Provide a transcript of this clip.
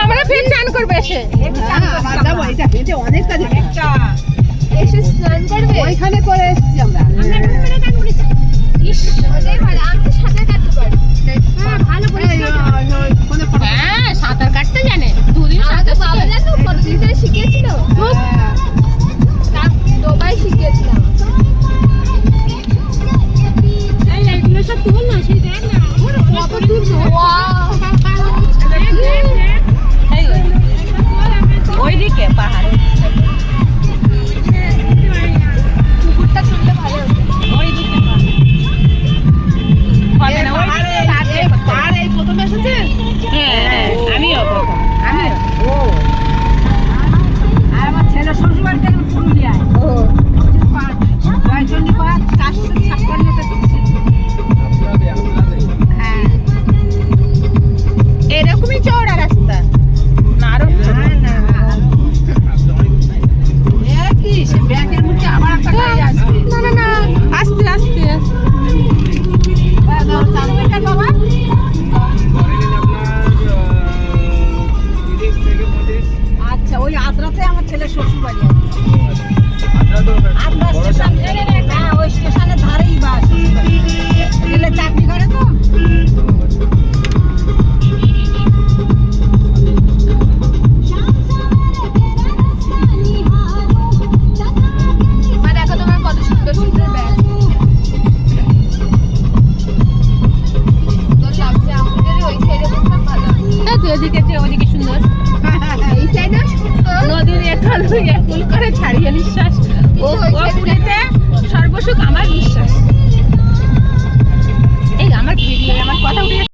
আমরা ফের চান করবে এসে এসে স্নান করবে ওইখানে করে এসেছি আমরা। হ্যাঁ সাঁতার কাটতে জানে, দুদিন সাঁতার বাবা জানো কতদিন ধরে শিখিয়েছিল, ডোবাই শিখিয়েছিলাম। এইগুলো সব তুল না, সেই দেখ না কত দূর ওইদিকে পাহাড়ে পুকুরটা শুনলে ভালো হতো। ওইদিকে হবে না, পাহাড়ে এই প্রথম এসেছে। হ্যাঁ আমিও প্রথম আর আমার ছেলে শ্বশুর বাড়ি থেকে পুরুলিয়ায়। জয়চন্ডী পাহাড় 456টা দিচ্ছে। হ্যাঁ এরকমই চওড়া রাস্তা না আরো কি সে ব্যাগের মধ্যে আবার একটা গাড়ি আসবে। না না না আস্তে আস্তে বাবা আচ্ছা ওই আদ্রাতে আমার ছেলের শ্বশুর বাড়ি আছে। আদ্রা স্টেশন, হ্যাঁ ওই স্টেশনের ধারেই বাস ছেলে চাকরি করে তো। মা দেখো তোমার কত সুন্দর সুন্দর ব্যাগ, সুন্দর লাগছে। আমাদের ওই সাইডে বসতাম ভালো হতো। এদিকে যে ওদিকে সুন্দর এই সাইডে সুন্দর নদীর এখান ফুল করে ছাড়িয়ে নিঃশ্বাস ও পুরীতে সর্বসুখ আমার বিশ্বাস। এই আমার ভিডিও আমার কথা উঠে